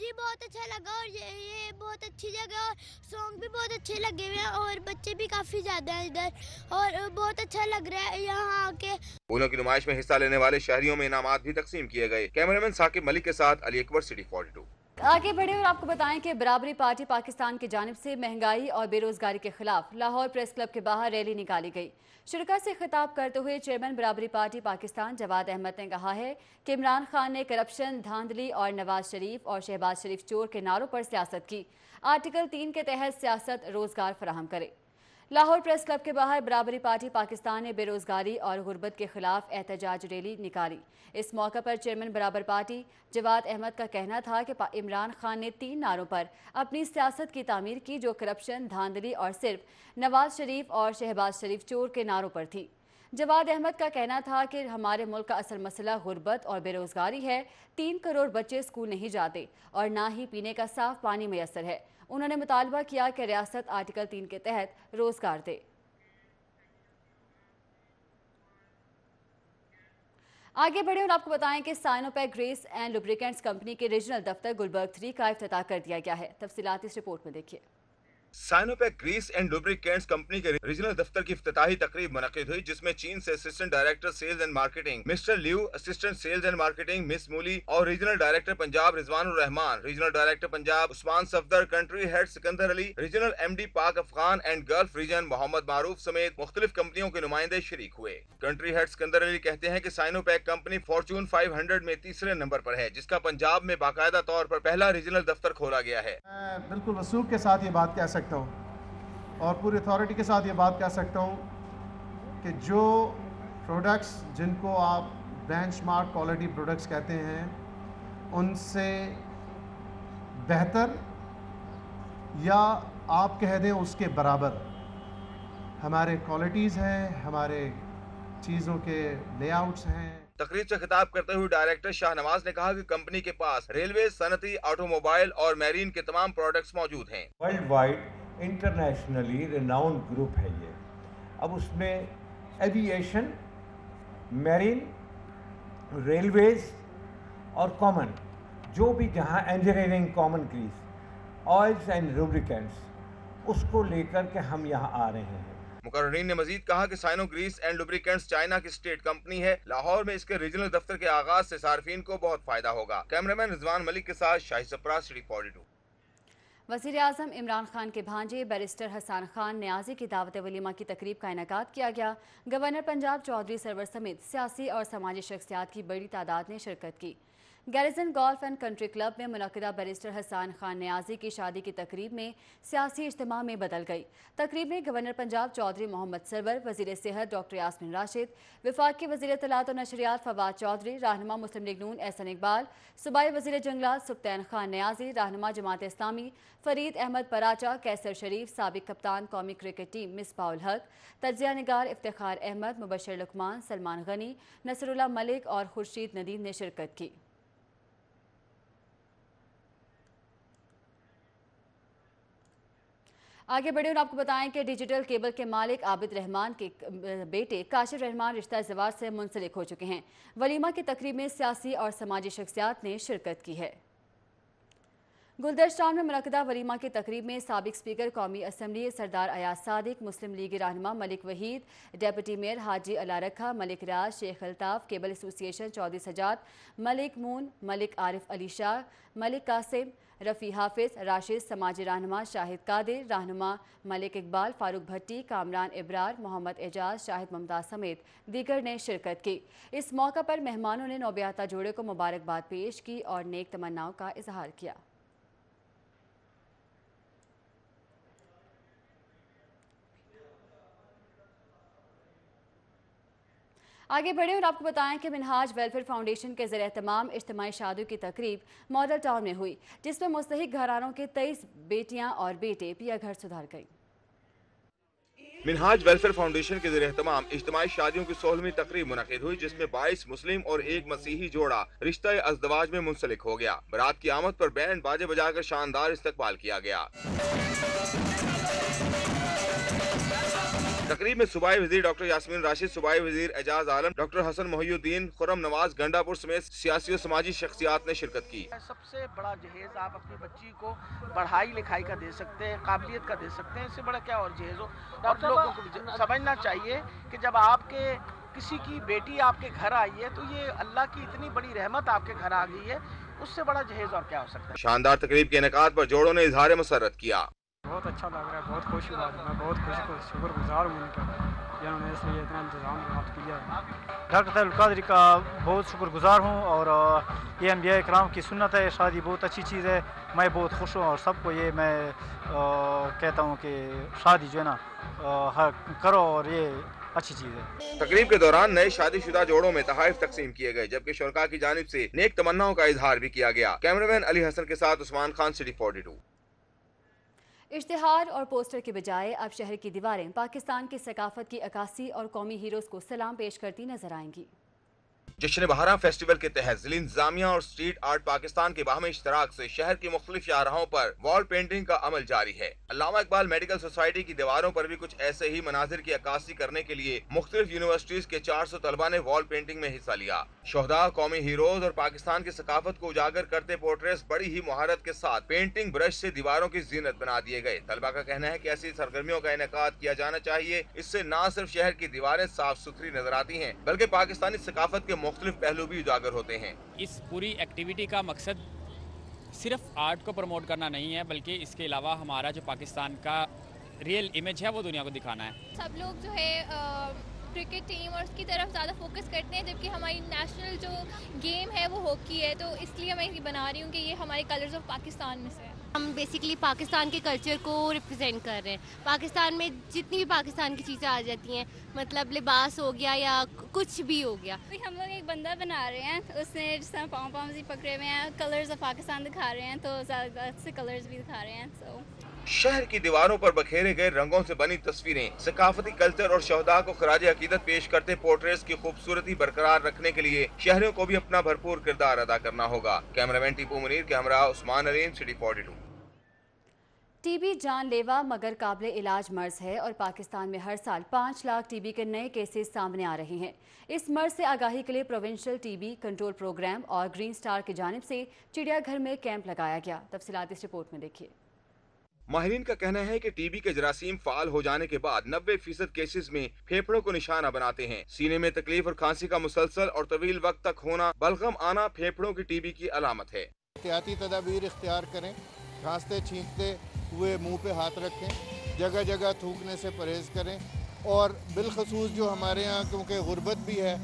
जी बहुत अच्छा लगा, और ये बहुत अच्छी जगह, और सॉन्ग भी बहुत अच्छे लगे हुए हैं, और बच्चे भी काफ़ी ज़्यादा हैं इधर, और बहुत अच्छा लग रहा है यहाँ आके। फूलों की नुमाइश में हिस्सा लेने वाले शहरियों में इनामात भी तकसीम किए गए। कैमरामैन साकिब मलिक के साथ अली अकबर, सिटी 42। आगे बढ़े और आपको बताएं कि बराबरी पार्टी पाकिस्तान की जानिब से महंगाई और बेरोजगारी के खिलाफ लाहौर प्रेस क्लब के बाहर रैली निकाली गई। शिरकत से खिताब करते हुए चेयरमैन बराबरी पार्टी पाकिस्तान जवाद अहमद ने कहा है कि इमरान खान ने करप्शन, धांधली और नवाज शरीफ और शहबाज शरीफ चोर के नारों पर सियासत की। आर्टिकल 3 के तहत सियासत रोजगार फराहम करे। लाहौर प्रेस क्लब के बाहर बराबरी पार्टी पाकिस्तान ने बेरोजगारी और गुर्बत के खिलाफ एहतजाज रैली निकाली। इस मौके पर चेयरमैन बराबर पार्टी जवाद अहमद का कहना था कि इमरान खान ने 3 नारों पर अपनी सियासत की तामीर की, जो करप्शन, धांधली और सिर्फ नवाज शरीफ और शहबाज शरीफ चोर के नारों पर थी। जवाद अहमद का कहना था कि हमारे मुल्क का असल मसला गुर्बत और बेरोजगारी है। 3 करोड़ बच्चे स्कूल नहीं जाते और ना ही पीने का साफ पानी मैसर है। उन्होंने मुतालबा किया कि रियासत आर्टिकल 3 के तहत रोजगार दे। आगे बढ़े और आपको बताएं कि साइनोपैक ग्रीस एंड लुब्रिकेंट्स कंपनी के रीजनल दफ्तर गुलबर्ग 3 का इफ्तिताह कर दिया गया है। तफसीलात इस रिपोर्ट में देखिए। Sinopec grease and lubricants company के रीजनल दफ्तर की इफ्तिताही तकरीब मुनक्किद हुई, जिसमें चीन से assistant director sales and marketing mister Liu, assistant sales and marketing miss मूली और regional director Punjab Rizwanur Rehman, regional director Punjab Usman Safdar, country head Sikandar Ali, regional MD Pak Afghan and Gulf region Mohammad Maroof समेत मुख्तलिफ कंपनियों के नुमाइंदे शरीक हुए। कंट्री हेड सिकंदर अली कहते हैं कि साइनोपैक कंपनी फॉर्चून 500 में तीसरे नंबर पर है, जिसका पंजाब में बाकायदा तौर पर पहला रीजनल दफ्तर खोला गया है। बिल्कुल वसूख के साथ ये बात कह सकता हूँ और पूरी अथॉरिटी के साथ ये बात कह सकता हूँ कि जो प्रोडक्ट्स जिनको आप बेंचमार्क क्वालिटी प्रोडक्ट्स कहते हैं, उनसे बेहतर या आप कह दें उसके बराबर हमारे क्वालिटीज़ हैं, हमारे चीज़ों के लेआउट्स हैं। तकरीब से खिताब करते हुए डायरेक्टर शाहनवाज ने कहा कि कंपनी के पास रेलवे, सनती, ऑटोमोबाइल और मैरीन के तमाम प्रोडक्ट्स मौजूद हैं। World wide internationally renowned group है ये। अब उसमें एविएशन, मैरीन, रेलवेज और कॉमन, जो भी जहाँ engineering common grease, oils and lubricants, उसको लेकर के हम यहाँ आ रहे हैं। मुकर्रीन ने मजीद कहा कि Sino grease and lubricants China की स्टेट कंपनी है। लाहौर में इसके रीजनल दफ्तर के आगाज से सार्फिन को बहुत फायदा होगा। कैमरामैन रिजवान मलिक के साथ शाहिद सप्रा, सिटी 42। वज़ीर आज़म इमरान खान के भांजे बैरिस्टर हसन खान न्याजी की दावत वलीमा की तकरीब का इनेकाद किया गया। गवर्नर पंजाब चौधरी सरवर समेत सियासी और समाजी शख्सियात की बड़ी तादाद ने शिरकत की। Garrison golf and country club में मुनक्किदा बैरिस्टर हसन खान न्याजी की शादी की तकरीब में सियासी इज्तिमा में बदल गई। तकरीब में गवर्नर पंजाब चौधरी मोहम्मद सरवर, वज़ीर सेहत डॉक्टर यास्मीन राशिद, वफाकी वज़ीर इत्तलात और नशरियात फवाद चौधरी, रहनुमा मुस्लिम लीग नून एहसन इकबाल, सूबाई वज़ीर जंगलात सुब्तैन खान न्याजी, रहनुमा जमात इस्लामी फरीद अहमद पराचा, कैसर शरीफ, साबिक कप्तान कौमी क्रिकेट टीम मिसबाउल हक, तज्जिया निगार इफ्तिखार अहमद, मुबशर लुकमान, सलमान गनी, नसरुल्लाह मलिक और खुर्शीद नदीम ने शिरकत की। आगे बढ़े और आपको बताएं कि डिजिटल केबल के मालिक आबिद रहमान के बेटे काशिफ रहमान रिश्ता ज़वाज से मुंसलिक हो चुके हैं। वलीमा की तकरीब में सियासी और समाजी शख्सियात ने शिरकत की है। गुलदस्तान में मुनक्किदा वलीमा की तकरीब में साबिक स्पीकर कौमी असम्बली सरदार अयाज सादिक, मुस्लिम लीग रहनुमा Malik Waheed, deputy mayor Haji Alla Rakha, Malik Raj, Sheikh Altaf, cable association Chaudhry Sajjad, Malik Moon, Malik Arif Ali Shah, Malik Qasim, Rafi Hafiz, Rashid, समाजी रहनुमा शाहिद कादिर, रहनुमा मलिक इकबाल, फारूक भट्टी, कामरान इब्रार, मोहम्मद एजाज, शाहिद मुमताज़ समेत दीगर ने शिरकत की। इस मौका पर मेहमानों ने नौबियाता जोड़े को मुबारकबाद पेश की और नेक तमन्नाओं का इजहार किया। आगे बढ़े और आपको बताएं कि मिनहाज वेलफेयर फाउंडेशन के ज़रिए तमाम इज्तिमाई शादियों की तकरीब मॉडल टाउन में हुई, जिसमें मुस्तहिक घरानों के 23 बेटियां और बेटे पिया घर सुधार गई। मिनहाज वेलफेयर फाउंडेशन के ज़रिए तमाम इज्तिमाई शादियों की 16वीं तकरीब मुनक़िद हुई, जिसमें 22 मुस्लिम और एक मसीही जोड़ा रिश्ता अज़दवाज में मुंसलिक हो गया। बारात की आमद पर बैंड बाजे बजाकर शानदार इस्तकबाल किया गया। तकरीब में सूबाई वज़ीर डॉक्टर यास्मीन राशिद, सूबाई वज़ीर एजाज आलम, डॉक्टर हसन मोहिउद्दीन, खुर्रम नवाज गंडापुर समेत सियासी और समाजी शख्सियात ने शिरकत की। सबसे बड़ा जहेज आप अपनी बच्ची को पढ़ाई लिखाई का दे सकते हैं, काबिलियत का दे सकते हैं, इससे बड़ा क्या और जहेज हो। और लोगों को समझना चाहिए कि जब आपके किसी की बेटी आपके घर आई है तो ये अल्लाह की इतनी बड़ी रहमत आपके घर आ गई है, उससे बड़ा जहेज और क्या हो सकता है। शानदार तकरीब के इनेकाद पर जोड़ों ने इजहार मसरत किया। बहुत अच्छा लग रहा है, बहुत खुश हुआ, मैं बहुत शुक्रगुजार हूँ उनका, जिन्होंने इसलिए इतना इंतजाम किया है। डॉक्टर तैयब कादरी का बहुत शुक्रगुजार हूँ और ये अंबिया इकराम की सुन्नत है, शादी बहुत अच्छी चीज़ है। मैं बहुत खुश हूँ और सबको ये मैं कहता हूँ कि शादी जो है ना करो और ये अच्छी चीज़ है। तकरीब के दौरान नए शादीशुदा जोड़ों में तोहफे तकसीम किए गए, जबकि शुरका की जानिब से नेक तमन्नाओं का इजहार भी किया गया। कैमरामैन अली हसन के साथ उस्मान खान, सिटी 42। इश्तिहार और पोस्टर की बजाय अब शहर की दीवारें पाकिस्तान की सकाफत की अक्कासी और कौमी हीरोज़ को सलाम पेश करती नजर आएंगी। जश्न बहारा फेस्टिवल के तहत जिला इंतजामिया और स्ट्रीट आर्ट पाकिस्तान के बाहमी इश्तराक से शहर की मुख्तलिफ शाहराहों पर वॉल पेंटिंग का अमल जारी है। अल्लामा इकबाल मेडिकल सोसाइटी की दीवारों पर भी कुछ ऐसे ही मनाजिर की अक्कासी करने के लिए मुख्तलिफ यूनिवर्सिटीज के 400 तलबा ने वॉल पेंटिंग में हिस्सा लिया। शोहदा, कौमी हीरोज और पाकिस्तान की सकाफत को उजागर करते पोर्ट्रेट्स बड़ी ही महारत के साथ पेंटिंग ब्रश से दीवारों की जीनत बना दिए गए। तलबा का कहना है कि ऐसी सरगर्मियों का इनेकाद किया जाना चाहिए, इससे न सिर्फ शहर की दीवारें साफ सुथरी नजर आती हैं, बल्कि पाकिस्तानी सकाफत के मुख्तलिफ पहलू भी उजागर होते हैं। इस पूरी एक्टिविटी का मकसद सिर्फ आर्ट को प्रमोट करना नहीं है, बल्कि इसके अलावा हमारा जो पाकिस्तान का रियल इमेज है वो दुनिया को दिखाना है। सब लोग जो है क्रिकेट टीम और उसकी तरफ ज़्यादा फोकस करते हैं, जबकि हमारी नेशनल जो गेम है वो हॉकी है, तो इसलिए मैं ये बना रही हूँ कि ये हमारे कलर्स ऑफ पाकिस्तान में से है। हम बेसिकली पाकिस्तान के कल्चर को रिप्रेजेंट कर रहे हैं। पाकिस्तान में जितनी भी पाकिस्तान की चीज़ें आ जाती हैं, मतलब लिबास हो गया या कुछ भी हो गया। हम लोग एक बंदा बना रहे हैं, उसने जिस तरह पाँव से पकड़े हुए हैं, कलर्स ऑफ पाकिस्तान दिखा रहे हैं, तो ज़्यादा से कलर्स भी दिखा रहे हैं। शहर की दीवारों पर बखेरे गए रंगों से बनी तस्वीरें सकाफती कल्चर और शहदा को खराज अकीदत पेश करते पोर्ट्रेट्स की खूबसूरती बरकरार रखने के लिए शहरियों को भी अपना भरपूर किरदार अदा करना होगा। कैमरामैन टीपू मुनीर के हमरा उस्मान अलीम, सिटी 42। टीबी जानलेवा मगर काबिल इलाज मर्ज है और पाकिस्तान में हर साल 5 लाख टीबी के नए केसेस सामने आ रहे हैं। इस मर्ज से आगाही के लिए प्रोविंशियल टीबी कंट्रोल प्रोग्राम और ग्रीन स्टार की जानिब से चिड़ियाघर में कैंप लगाया गया। तफसीलात इस रिपोर्ट में देखिए। माहिरीन का कहना है कि टीबी के जरासीम फाल हो जाने के बाद 90% केसेस में फेफड़ों को निशाना बनाते हैं। सीने में तकलीफ और खांसी का मुसलसल और तवील वक्त तक होना, बलगम आना फेफड़ों की टीबी की अलामत है। एहतियाती तदाबीर इख्तियार करें, खांसते छींकते हुए मुंह पे हाथ रखें, जगह जगह थूकने से परहेज करें और बिलखसूस जो हमारे यहाँ क्योंकि गुर्बत भी है,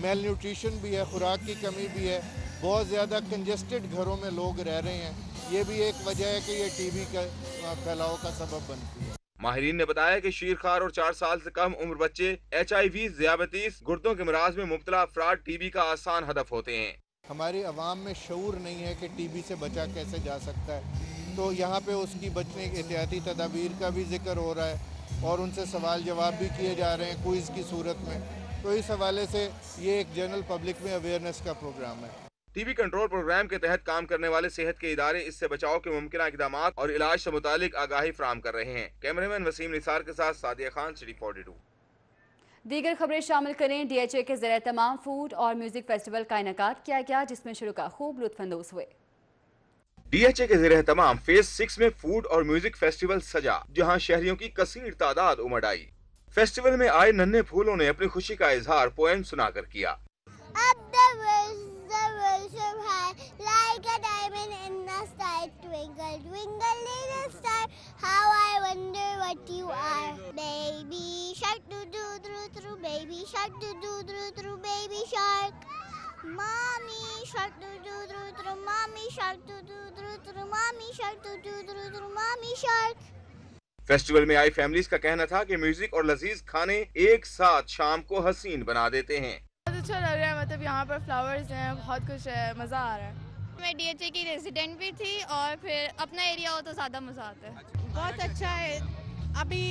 मेल न्यूट्रिशन भी है, खुराक की कमी भी है, बहुत ज़्यादा कंजेस्टेड घरों में लोग रह रहे हैं, ये भी एक वजह है कि ये टीबी का फैलाव का सबब बनती है। माहिरीन ने बताया कि शीरखार और 4 साल से कम उम्र बच्चे HIV, ज़ियाबतीस, गुर्दों के मराज में मुब्तला अफराद टीबी का आसान हदफ होते हैं। हमारी आवाम में शऊर नहीं है कि टीबी से बचा कैसे जा सकता है, तो यहाँ पे उसकी बचने के एहतियाती तदाबीर का भी जिक्र हो रहा है और उनसे सवाल जवाब भी किए जा रहे हैं क्विज़ की सूरत में। तो इस हवाले से ये एक जनरल पब्लिक में अवेयरनेस का प्रोग्राम है। टीबी कंट्रोल प्रोग्राम के तहत काम करने वाले सेहत के इदारे इससे बचाव के मुमकिन इक़दाम और इलाज से मुतालिक आगाही फराहम कर रहे हैं। कैमरामैन वसीम निसार के साथ सादिया खान, सिटी 42। दीगर खबरें शामिल करें। DHA के ज़रिए तमाम फूड और म्यूजिक फेस्टिवल का इनेकाद किया गया, जिसमें शुरुका खूब लुत्फानंदोज हुए। DHA के ज़रिए तमाम फेज 6 में फूड और म्यूजिक फेस्टिवल सजा, जहां शहरियों की कसीर तादाद उमड़ आई। फेस्टिवल में आए नन्हे फूलों ने अपनी खुशी का इजहार पोएम सुनाकर किया। Like a diamond in the sky, twinkle, twinkle little star, how I wonder what you are. Baby shark, doo doo doo doo, baby shark, doo doo doo doo, baby shark. Mommy shark, doo doo doo doo, mommy shark, doo doo doo doo, mommy shark, doo doo doo doo, mommy shark. Festival में आई families का कहना था कि music और लजीज खाने एक साथ शाम को हसीन बना देते हैं। बहुत अच्छा लग रहा है, मतलब यहाँ पर फ्लावर्स हैं, बहुत कुछ है, मज़ा आ रहा है। मैं DHA की रेजिडेंट भी थी और फिर अपना एरिया हो तो ज़्यादा मज़ा आता है। बहुत अच्छा है। अभी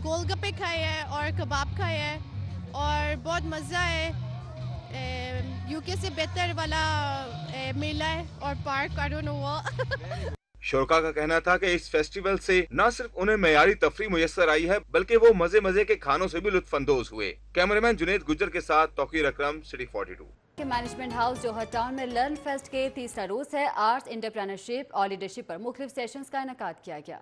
गोलगप्पे खाए हैं और कबाब खाए हैं और बहुत मज़ा है। यूके से बेहतर वाला मेला है और park, I don't know what. शोरका का कहना था कि इस फेस्टिवल से न सिर्फ उन्हें मयारी तफरी मुयस्सर आई है बल्कि वो मजे मजे के खानों से भी लुत्फानंदोज हुए। कैमरामैन जुनेद गुज्जर के साथ तौकीर अकरम, सिटी 42। के मैनेजमेंट हाउस जौहर टाउन में लर्न फेस्ट के तीसरा रोज है। आर्ट्स, एंटरप्रेन्योरशिप और लीडरशिप पर मुख्तलिफ सेशंस का इनेकाद किया गया।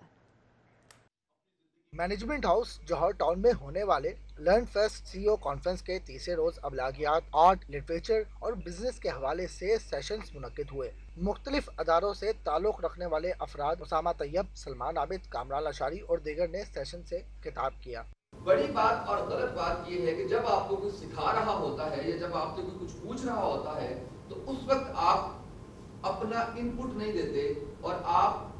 मैनेजमेंट हाउस जौहर टाउन में होने वाले लर्न फेस्ट CEO कॉन्फ्रेंस के तीसरे रोज अबलागियात, आर्ट, लिटरेचर और बिजनेस के हवाले से सेशंस मुनक्किद हुए। मुख्तलिफ अदारों से ताल्लुक रखने वाले अफराद उसामा तैयब, सलमान आबिद, कामरान अशारी और दीगर ने सेशन से खिताब किया। बड़ी बात और गलत बात ये है कि जब आपको कुछ सिखा रहा होता है या जब आपसे कोई कुछ पूछ रहा होता है तो उस वक्त आप अपना इनपुट नहीं देते और आप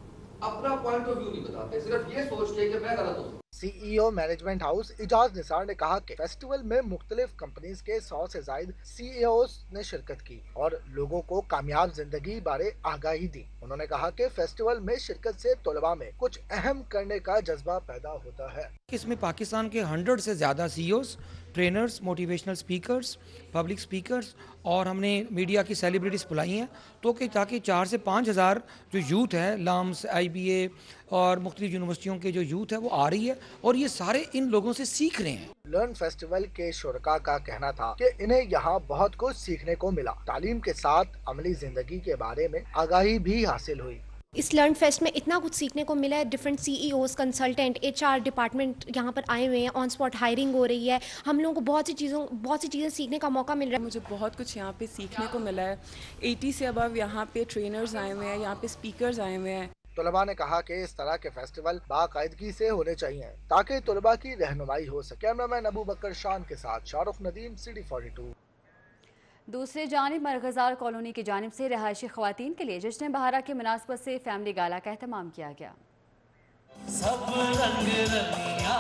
अपना पॉइंट ऑफ व्यू नहीं बताते, सिर्फ ये सोचते कि मैं गलत हूँ। CEO management house Ijaz Nisar ने कहा कि फेस्टिवल में मुख्तलिफ कंपनीज के 100 से ज्यादा CEOs ने शिरकत की और लोगों को कामयाब जिंदगी बारे आगाही दी। उन्होंने कहा कि फेस्टिवल में शिरकत से तलबा में कुछ अहम करने का जज्बा पैदा होता है। इसमें पाकिस्तान के 100 से ज़्यादा CEOs, trainers, motivational speakers, public speakers और हमने मीडिया की सेलिब्रिटीज़ बुलाई हैं तो कि ताकि 4 से 5 हज़ार जो यूथ है, लाम्स, IBA और मुख्तलिफ यूनिवर्सिटियों के जो यूथ है वो आ रही है और ये सारे इन लोगों से सीख रहे हैं। लर्न फेस्टिवल के शुरका का कहना था कि इन्हें यहाँ बहुत कुछ सीखने को मिला। तालीम के साथ अमली जिंदगी के बारे में आगाही भी हासिल हुई। इस लर्न फेस्ट में इतना कुछ सीखने को मिला है। Different CEOs, consultant, HR department यहाँ पर आए हुए हैं, ऑन स्पॉट हायरिंग हो रही है। हम लोगों को बहुत सी चीज़ें सीखने का मौका मिल रहा है। मुझे बहुत कुछ यहाँ पे सीखने को मिला है। 80 से अबव यहाँ पे ट्रेनर्स आए हुए हैं, यहाँ पे स्पीकर्स आए हुए हैं। तलबा ने कहा कि इस तरह के फेस्टिवल बाकायदगी से होने चाहिए ताकि तलबा की रहनुमाई हो सके। कैमरामैन अबू बकर शान के साथ शाहरुख नदीम, सिटी 42। दूसरी जानिब मरगजार कॉलोनी की जानिब से रहायशी ख्वातीन के लिए जश्न बहारा की मुनासबत से फैमिली गाला का एहतमाम किया गया। सब रंग रंगिया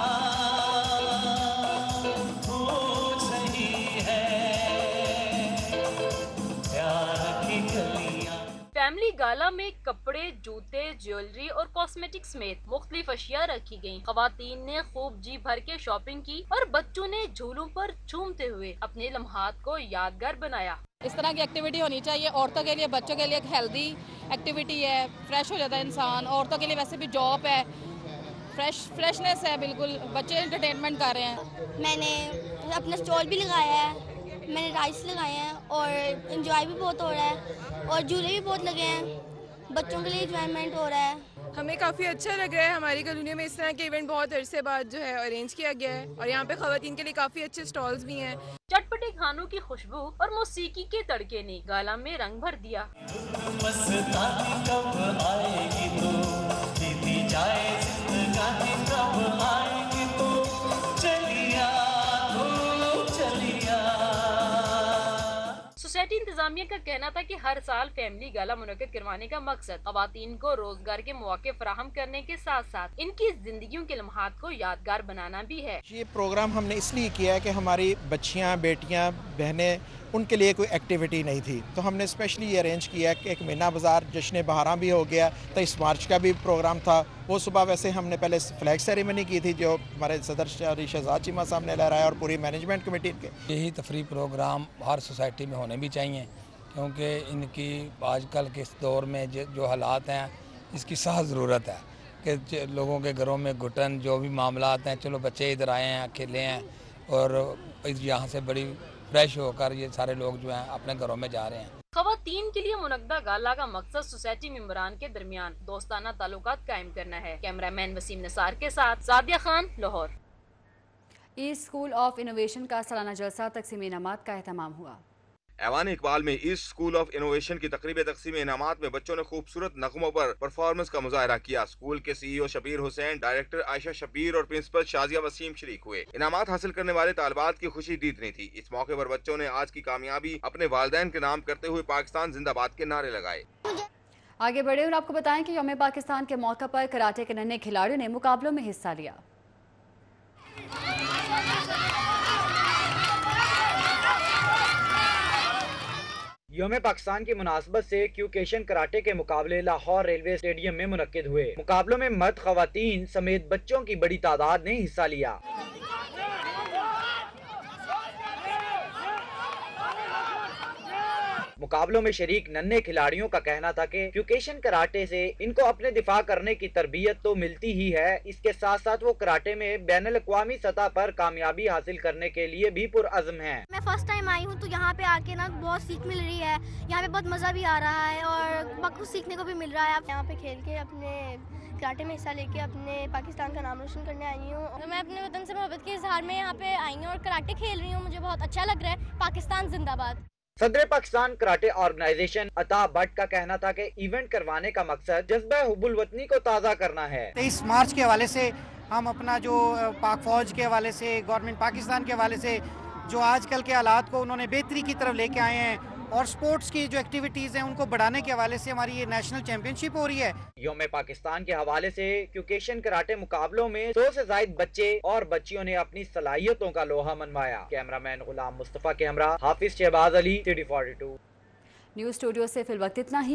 हो सही है, प्यार की गलियां। फैमिली गाला में कपड़े, जूते, ज्वेलरी और कॉस्मेटिक्स समेत मुख्तलिफ अशिया रखी गयी। खवातीन ने खूब जी भर के शॉपिंग की और बच्चों ने झूलों पर झूमते हुए अपने लम्हात को यादगार बनाया। इस तरह की एक्टिविटी होनी चाहिए औरतों के लिए, बच्चों के लिए एक हेल्दी एक्टिविटी है, फ्रेश हो जाता है इंसान। औरतों के लिए वैसे भी जॉब है, फ्रेशनेस है, बिल्कुल बच्चे एंटरटेनमेंट कर रहे हैं। मैंने अपना स्टॉल भी लगाया है, मैंने राइड्स लगाए हैं और एंजॉय भी बहुत हो रहा है और झूले भी बहुत लगे हैं, बच्चों के लिए एंजॉयमेंट हो रहा है। हमें काफ़ी अच्छा लग रहा है। हमारी कॉलोनी में इस तरह के इवेंट बहुत अरसे बाद जो है अरेंज किया गया है और यहाँ पे खवातीन के लिए काफ़ी अच्छे स्टॉल्स भी हैं। चटपटे खानों की खुशबू और मौसीकी के तड़के ने गाला में रंग भर दिया। सोसाइटी इंतजामिया का कहना था कि हर साल फैमिली गाला मुनक्किद करवाने का मकसद खवातीन को रोजगार के मौके फराहम करने के साथ साथ इनकी जिंदगियों के लम्हात को यादगार बनाना भी है। ये प्रोग्राम हमने इसलिए किया है कि हमारी बच्चियां, बेटियां, बहनें, उनके लिए कोई एक्टिविटी नहीं थी तो हमने स्पेशली ये अरेंज किया कि एक मीना बाज़ार, जश्न बहारा भी हो गया, 23 मार्च का भी प्रोग्राम था। वो सुबह वैसे हमने पहले फ्लैग सेरेमनी की थी जो हमारे सदर शहजाद चीमा साहब ने लहराया और पूरी मैनेजमेंट कमेटी के। यही तफरी प्रोग्राम हर सोसाइटी में होने भी चाहिए क्योंकि इनकी आजकल के इस दौर में जो हालात हैं इसकी सख्त ज़रूरत है कि लोगों के घरों में घुटन जो भी मामलात हैं, चलो बच्चे इधर आए हैं, अकेले हैं और यहाँ से बड़ी फ्रेश होकर ये सारे लोग जो हैं अपने घरों में जा रहे हैं। खवातीन के लिए मुनक्दा गाला का मकसद सोसाइटी मेंबरान के दरमियान दोस्ताना ताल्लुकात कायम करना है। कैमरामैन वसीम निसार के साथ Sadia Khan, Lahore. East school of innovation का सालाना जलसा तकसीम इनामात का एहतमाम हुआ। ऐवान इकबाल में ईस्ट स्कूल ऑफ इनोवेशन की तकरीब तकसीम इनामात में बच्चों ने खूबसूरत नगमों पर परफॉर्मेंस का मुजाहरा किया। स्कूल के CEO शबीर हुसैन, डायरेक्टर आयशा शबीर और प्रिंसिपल शाजिया वसीम शरीक हुए। इनामात हासिल करने वाले तालिबात की खुशी दीदनी थी। इस मौके पर बच्चों ने आज की कामयाबी अपने वालिदैन के नाम करते हुए पाकिस्तान जिंदाबाद के नारे लगाए। आगे बढ़े और आपको बताएं कि यौम पाकिस्तान के मौका पर कराटे के नन्हे खिलाड़ियों ने मुकाबलों में हिस्सा लिया। यौम पाकिस्तान की मुनासबत से क्यूकेशन कराटे के मुकाबले लाहौर रेलवे स्टेडियम में मुनक्किद हुए। मुकाबलों में मर्द, खवातीन समेत बच्चों की बड़ी तादाद ने हिस्सा लिया। मुकाबलों में शरीक नन्हे खिलाड़ियों का कहना था कि क्यूकेशन कराटे से इनको अपने दिफा करने की तरबियत तो मिलती ही है, इसके साथ साथ वो कराटे में बैनुल अक़वामी सतह पर कामयाबी हासिल करने के लिए भी पुरअज़्म हैं। मैं फर्स्ट टाइम आई हूँ तो यहाँ पे आके ना बहुत सीख मिल रही है, यहाँ पे बहुत मज़ा भी आ रहा है और बहुत कुछ सीखने को भी मिल रहा है। यहाँ पे खेल के अपने कराटे में हिस्सा लेके अपने पाकिस्तान का नाम रोशन करने आई हूँ। तो मैं अपने वतन से मोहब्बत के इजहार में यहाँ पे आई हूँ और कराटे खेल रही हूँ, मुझे बहुत अच्छा लग रहा है। पाकिस्तान जिंदाबाद। सदर पाकिस्तान कराटे ऑर्गेनाइजेशन अता भट्ट का कहना था कि इवेंट करवाने का मकसद जज्बा हुब्बुल वतनी को ताज़ा करना है। 23 मार्च के हवाले से हम अपना जो पाक फौज के हवाले से, गवर्नमेंट पाकिस्तान के हवाले से जो आजकल के हालात को उन्होंने बेहतरी की तरफ लेके आए हैं और स्पोर्ट्स की जो एक्टिविटीज़ हैं उनको बढ़ाने के हवाले से हमारी ये नेशनल चैंपियनशिप हो रही है। यौम पाकिस्तान के हवाले से क्यूकेशन कराटे मुकाबलों में 100 से ज़ायद बच्चे और बच्चियों ने अपनी सलाहियतों का लोहा मनवाया। कैमरामैन गुलाम मुस्तफ़ा के हमरा Hafiz Shahbaz Ali, City 42। News studio से फिल वक्त इतना ही।